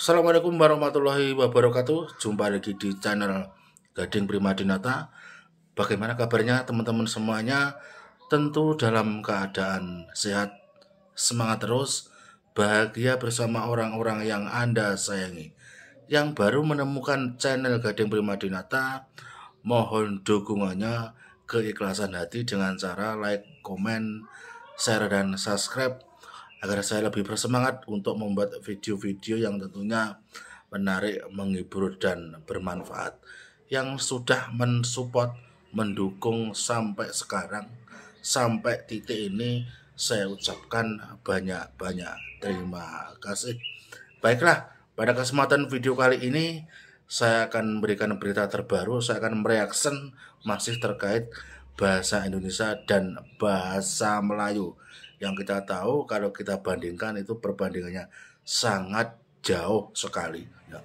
Assalamualaikum warahmatullahi wabarakatuh. Jumpa lagi di channel Gading Primadinata. Bagaimana kabarnya teman-teman semuanya? Tentu dalam keadaan sehat, semangat terus, bahagia bersama orang-orang yang Anda sayangi. Yang baru menemukan channel Gading Primadinata, mohon dukungannya, keikhlasan hati dengan cara like, komen, share, dan subscribe agar saya lebih bersemangat untuk membuat video-video yang tentunya menarik, menghibur, dan bermanfaat. Yang sudah mensupport, mendukung sampai sekarang, sampai titik ini, saya ucapkan banyak-banyak terima kasih. Baiklah, pada kesempatan video kali ini, saya akan memberikan berita terbaru, saya akan mereaction masih terkait bahasa Indonesia dan bahasa Melayu. Yang kita tahu kalau kita bandingkan itu perbandingannya sangat jauh sekali. Ya.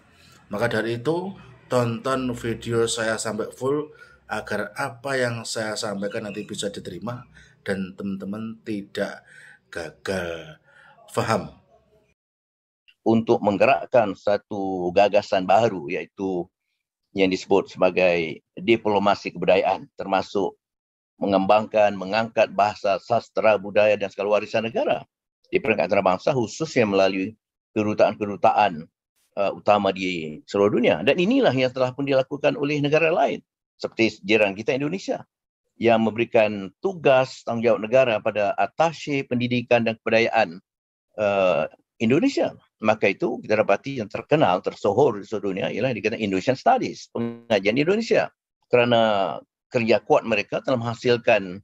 Maka dari itu tonton video saya sampai full agar apa yang saya sampaikan nanti bisa diterima dan teman-teman tidak gagal paham. Untuk menggerakkan satu gagasan baru, iaitu yang disebut sebagai diplomasi kebudayaan, termasuk mengembangkan, mengangkat bahasa, sastra, budaya dan segala warisan negara di peringkat antarabangsa, khususnya melalui kedutaan-kedutaan utama di seluruh dunia. Dan inilah yang telah pun dilakukan oleh negara lain, seperti jiran kita Indonesia, yang memberikan tugas tanggungjawab negara pada atasye pendidikan dan kebudayaan Indonesia. Maka itu kita dapati yang terkenal, tersohor di seluruh dunia ialah dikatakan Indonesian Studies, pengajian Indonesia. Kerana kerja kuat mereka telah menghasilkan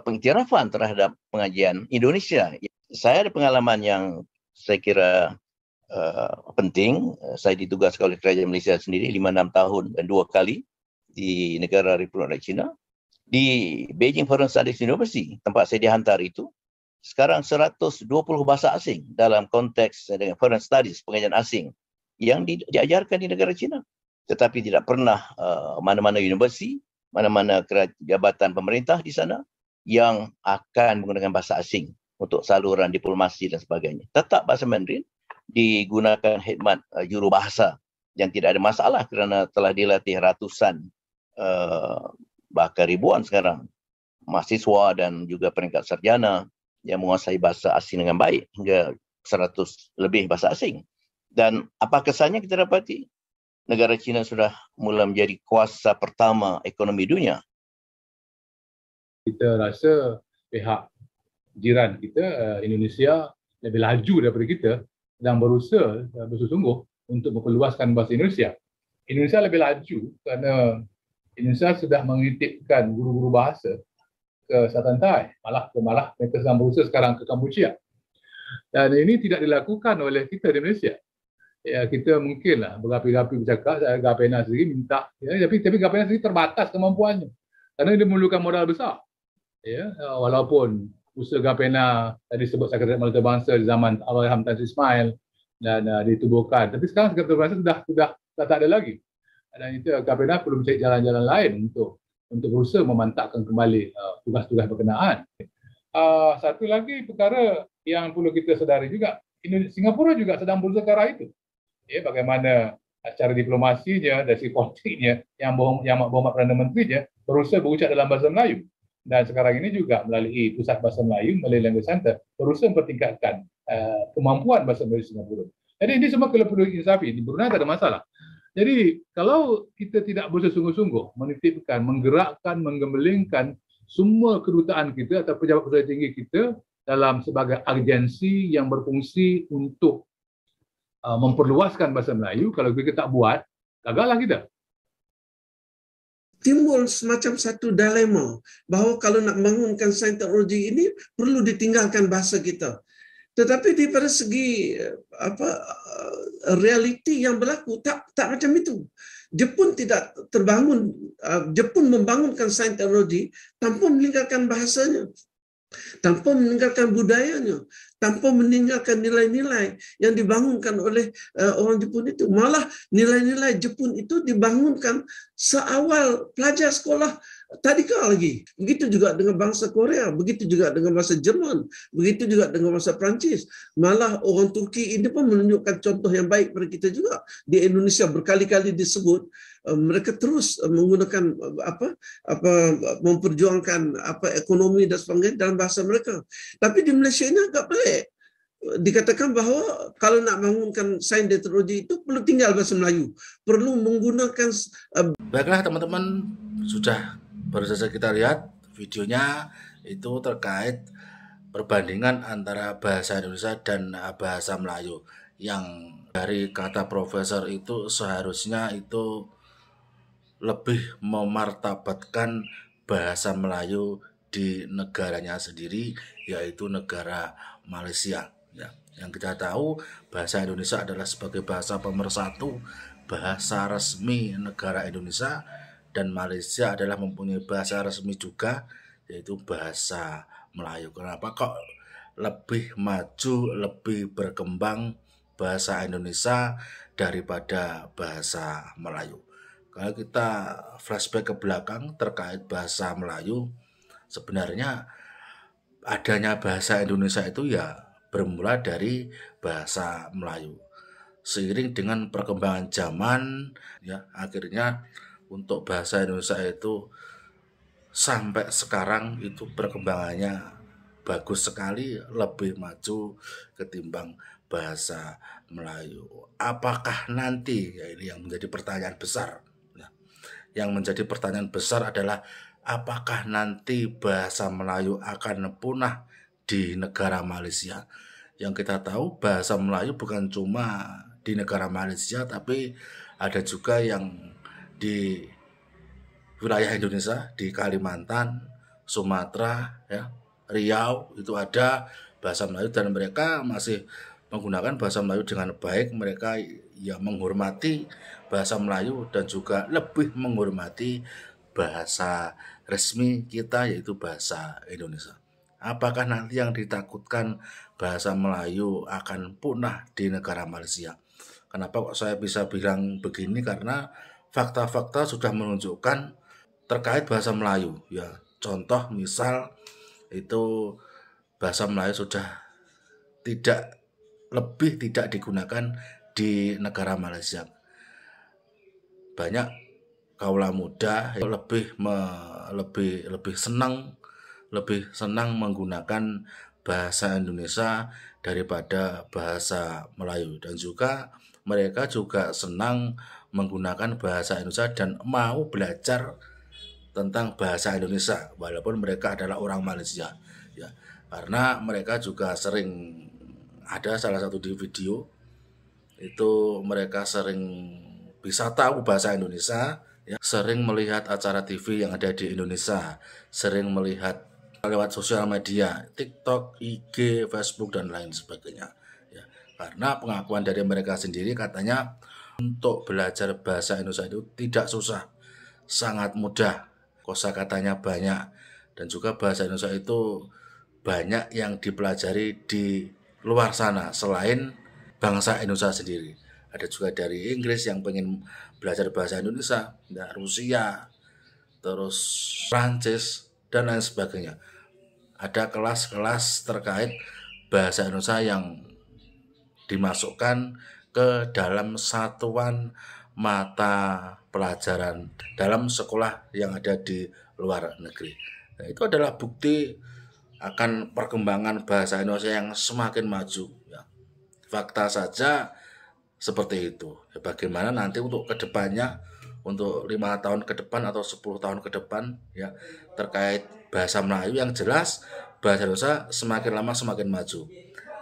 pengiktirafan terhadap pengajian Indonesia. Saya ada pengalaman yang saya kira penting. Saya ditugaskan oleh kerajaan Malaysia sendiri 5-6 tahun dan 2 kali di negara Republik China. Di Beijing Foreign Studies University, tempat saya dihantar itu, sekarang 120 bahasa asing dalam konteks dengan foreign studies, pengajian asing yang diajarkan di negara China. Tetapi tidak pernah mana-mana universiti, mana-mana jabatan pemerintah di sana yang akan menggunakan bahasa asing untuk saluran diplomasi dan sebagainya. Tetap bahasa Mandarin digunakan khidmat jurubahasa yang tidak ada masalah kerana telah dilatih ratusan bahkan ribuan sekarang mahasiswa dan juga peringkat sarjana yang menguasai bahasa asing dengan baik, hingga 100 lebih bahasa asing. Dan apa kesannya kita dapati? Negara China sudah mula menjadi kuasa pertama ekonomi dunia. Kita rasa pihak jiran kita, Indonesia, lebih laju daripada kita dan berusaha bersungguh untuk memperluaskan bahasa Indonesia. Indonesia lebih laju kerana Indonesia sudah mengitipkan guru-guru bahasa ke Selatan Thai, malah mereka sedang berusaha sekarang ke Kamboja. Dan ini tidak dilakukan oleh kita di Malaysia. Ya, kita mungkinlah berapi-rapi bercakap, Gapena sendiri minta, ya, tapi Gapena sendiri terbatas kemampuannya kerana dia memerlukan modal besar. Ya, walaupun usaha Gapena tadi sebut Sekretariat Malta Bangsa di zaman Allahyarham Tan Sri Ismail dan ditubuhkan, tapi sekarang Sekretariat Bangsa sudah tak ada lagi. Dan itu Gapena perlu mencari jalan-jalan lain untuk berusaha memantapkan kembali tugas-tugas berkenaan. Satu lagi perkara yang perlu kita sedari juga, Singapura juga sedang berusaha ke arah itu. Ya, bagaimana cara diplomasinya, dari politiknya, yang berhormat Perdana Menterinya berusaha berucap dalam bahasa Melayu. Dan sekarang ini juga melalui Pusat Bahasa Melayu, melalui Language Center, berusaha mempertingkatkan kemampuan bahasa Melayu Singapura. Jadi ini semua kalau perlu insafi, di Brunei tak ada masalah. Jadi kalau kita tidak berusaha sungguh-sungguh menitipkan, menggerakkan, menggembelingkan semua kedutaan kita atau pejabat-pejabat tinggi kita dalam sebagai agensi yang berfungsi untuk memperluaskan bahasa Melayu, kalau kita tak buat, gagallah kita. Timbul semacam satu dilema bahawa kalau nak bangunkan sains teknologi ini perlu ditinggalkan bahasa kita. Tetapi daripada segi realiti yang berlaku tak macam itu. Jepun tidak terbangun, Jepun membangunkan sains teknologi tanpa meninggalkan bahasanya, tanpa meninggalkan budayanya, tanpa meninggalkan nilai-nilai yang dibangunkan oleh orang Jepun itu. Malah nilai-nilai Jepun itu dibangunkan seawal pelajar sekolah tadika lagi. Begitu juga dengan bangsa Korea, begitu juga dengan bangsa Jerman, begitu juga dengan bangsa Perancis. Malah orang Turki ini pun menunjukkan contoh yang baik pada kita juga. Di Indonesia berkali-kali disebut mereka terus menggunakan memperjuangkan ekonomi dan sebagainya dalam bahasa mereka. Tapi di Malaysia ini agak pelik. Dikatakan bahawa kalau nak bangunkan sains dan teknologi itu perlu tinggal bahasa Melayu, perlu menggunakan. Baiklah teman-teman, sudah baru saja kita lihat videonya itu terkait perbandingan antara bahasa Indonesia dan bahasa Melayu, yang dari kata profesor itu seharusnya itu lebih memartabatkan bahasa Melayu di negaranya sendiri, yaitu negara Malaysia. Ya, yang kita tahu bahasa Indonesia adalah sebagai bahasa pemersatu, bahasa resmi negara Indonesia, dan Malaysia adalah mempunyai bahasa resmi juga, yaitu bahasa Melayu. Kenapa kok lebih maju, lebih berkembang bahasa Indonesia daripada bahasa Melayu? Kalau kita flashback ke belakang terkait bahasa Melayu, sebenarnya adanya bahasa Indonesia itu ya bermula dari bahasa Melayu. Seiring dengan perkembangan zaman, ya akhirnya untuk bahasa Indonesia itu sampai sekarang itu perkembangannya bagus sekali, lebih maju ketimbang bahasa Melayu. Apakah nanti, ya ini yang menjadi pertanyaan besar. Nah, yang menjadi pertanyaan besar adalah apakah nanti bahasa Melayu akan punah di negara Malaysia? Yang kita tahu bahasa Melayu bukan cuma di negara Malaysia, tapi ada juga yang di wilayah Indonesia, di Kalimantan, Sumatera, ya, Riau, itu ada bahasa Melayu, dan mereka masih menggunakan bahasa Melayu dengan baik. Mereka ya menghormati bahasa Melayu dan juga lebih menghormati bahasa resmi kita, yaitu bahasa Indonesia. Apakah nanti yang ditakutkan bahasa Melayu akan punah di negara Malaysia? Kenapa kok saya bisa bilang begini? Karena fakta-fakta sudah menunjukkan terkait bahasa Melayu. Ya, contoh misal itu bahasa Melayu sudah tidak digunakan di negara Malaysia. Banyak kaula muda lebih senang menggunakan bahasa Indonesia daripada bahasa Melayu, dan juga mereka juga senang menggunakan bahasa Indonesia dan mau belajar tentang bahasa Indonesia walaupun mereka adalah orang Malaysia, ya, karena mereka juga sering ada salah satu di video itu mereka sering bisa tahu bahasa Indonesia, ya, sering melihat acara TV yang ada di Indonesia, sering melihat lewat sosial media, TikTok, IG, Facebook, dan lain sebagainya. Ya, karena pengakuan dari mereka sendiri katanya untuk belajar bahasa Indonesia itu tidak susah, sangat mudah, kosakatanya banyak, dan juga bahasa Indonesia itu banyak yang dipelajari di luar sana selain bangsa Indonesia sendiri. Ada juga dari Inggris yang pengen belajar bahasa Indonesia, Rusia, terus Prancis, dan lain sebagainya. Ada kelas-kelas terkait bahasa Indonesia yang dimasukkan ke dalam satuan mata pelajaran dalam sekolah yang ada di luar negeri. Nah, itu adalah bukti akan perkembangan bahasa Indonesia yang semakin maju. Ya. Fakta saja seperti itu. Ya, bagaimana nanti untuk kedepannya, untuk 5 tahun ke depan atau 10 tahun ke depan, ya, terkait bahasa Melayu, yang jelas bahasa Indonesia semakin lama semakin maju.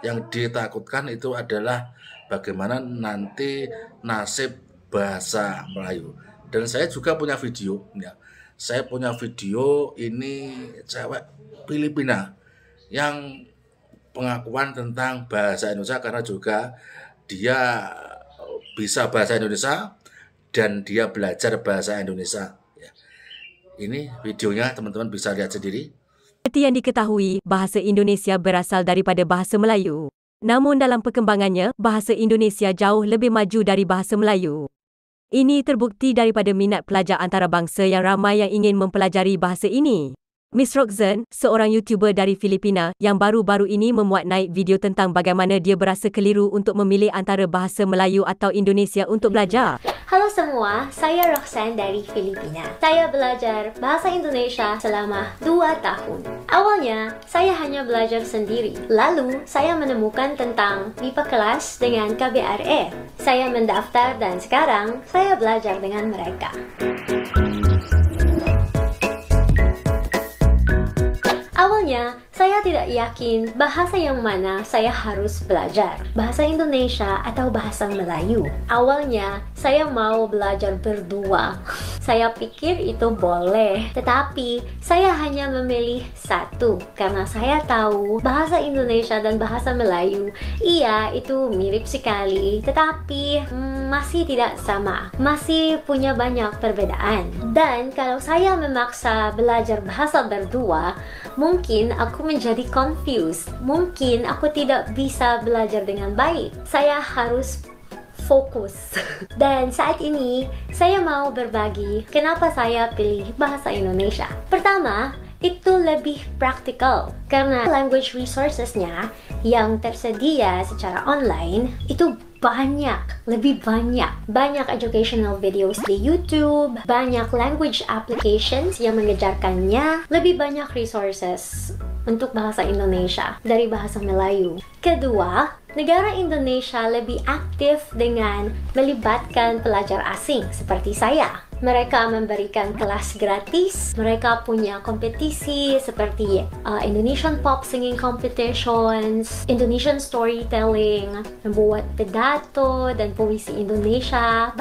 Yang ditakutkan itu adalah bagaimana nanti nasib bahasa Melayu. Dan saya juga punya video, ya. Saya punya video ini cewek Filipina yang pengakuan tentang bahasa Indonesia karena juga dia bisa bahasa Indonesia dan dia belajar bahasa Indonesia. Ya. Ini videonya teman-teman bisa lihat sendiri. Seperti yang diketahui, bahasa Indonesia berasal daripada bahasa Melayu. Namun dalam perkembangannya, bahasa Indonesia jauh lebih maju dari bahasa Melayu. Ini terbukti daripada minat pelajar antarabangsa yang ramai yang ingin mempelajari bahasa ini. Miss Roxanne, seorang YouTuber dari Filipina yang baru-baru ini memuat naik video tentang bagaimana dia berasa keliru untuk memilih antara bahasa Melayu atau Indonesia untuk belajar. Halo semua, saya Roxanne dari Filipina. Saya belajar bahasa Indonesia selama 2 tahun. Awalnya, saya hanya belajar sendiri. Lalu, saya menemukan tentang MIPA kelas dengan KBRE. Saya mendaftar dan sekarang saya belajar dengan mereka. Awalnya, saya tidak yakin bahasa yang mana saya harus belajar, bahasa Indonesia atau bahasa Melayu. Awalnya, saya mau belajar berdua. Saya pikir itu boleh, tetapi saya hanya memilih satu karena saya tahu bahasa Indonesia dan bahasa Melayu, iya itu mirip sekali, tetapi masih tidak sama, masih punya banyak perbedaan. Dan kalau saya memaksa belajar bahasa berdua, mungkin aku menjadi confused. Mungkin aku tidak bisa belajar dengan baik. Saya harus fokus. Dan saat ini, saya mau berbagi kenapa saya pilih bahasa Indonesia. Pertama, itu lebih praktikal karena language resources-nya yang tersedia secara online itu lebih banyak. Banyak educational videos di YouTube, banyak language applications yang mengejarkannya, lebih banyak resources untuk bahasa Indonesia dari bahasa Melayu. Kedua, negara Indonesia lebih aktif dengan melibatkan pelajar asing seperti saya. Mereka memberikan kelas gratis, mereka punya kompetisi seperti Indonesian Pop Singing Competitions, Indonesian Storytelling, membuat pidato dan puisi Indonesia,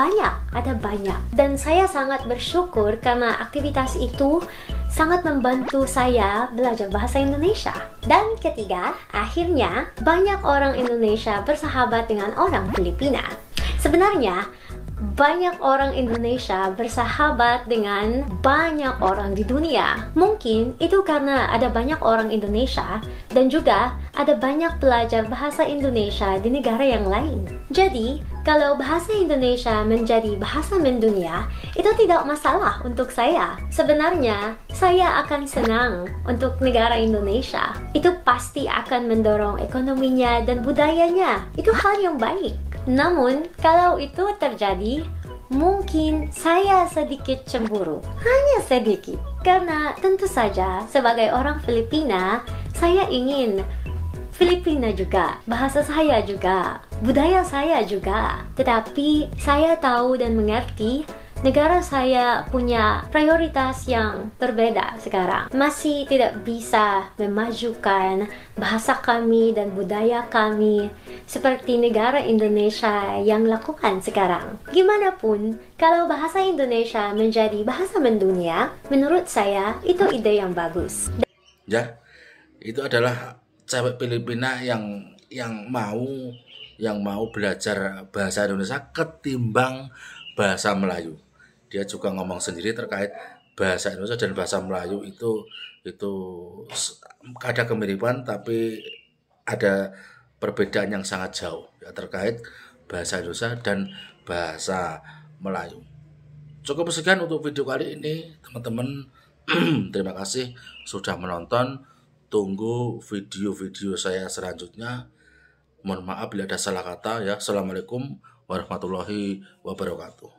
ada banyak. Dan saya sangat bersyukur karena aktivitas itu sangat membantu saya belajar bahasa Indonesia. Dan ketiga, akhirnya banyak orang Indonesia bersahabat dengan orang Filipina. Sebenarnya, banyak orang Indonesia bersahabat dengan banyak orang di dunia. Mungkin itu karena ada banyak orang Indonesia dan juga ada banyak pelajar bahasa Indonesia di negara yang lain. Jadi, kalau bahasa Indonesia menjadi bahasa mendunia, itu tidak masalah untuk saya. Sebenarnya, saya akan senang untuk negara Indonesia. Itu pasti akan mendorong ekonominya dan budayanya. Itu hal yang baik. Namun, kalau itu terjadi, mungkin saya sedikit cemburu. Hanya sedikit. Karena tentu saja, sebagai orang Filipina, saya ingin Filipina juga, bahasa saya juga, budaya saya juga. Tetapi, saya tahu dan mengerti negara saya punya prioritas yang berbeda sekarang. Masih tidak bisa memajukan bahasa kami dan budaya kami seperti negara Indonesia yang lakukan sekarang. Gimana pun, kalau bahasa Indonesia menjadi bahasa mendunia, menurut saya itu ide yang bagus. Ya, itu adalah cewek Filipina yang mau belajar bahasa Indonesia ketimbang bahasa Melayu. Dia juga ngomong sendiri terkait bahasa Indonesia dan bahasa Melayu itu ada kemiripan tapi ada perbedaan yang sangat jauh ya, terkait bahasa Indonesia dan bahasa Melayu. Cukup sekian untuk video kali ini, teman-teman. Terima kasih sudah menonton. Tunggu video-video saya selanjutnya. Mohon maaf bila ada salah kata ya. Assalamualaikum warahmatullahi wabarakatuh.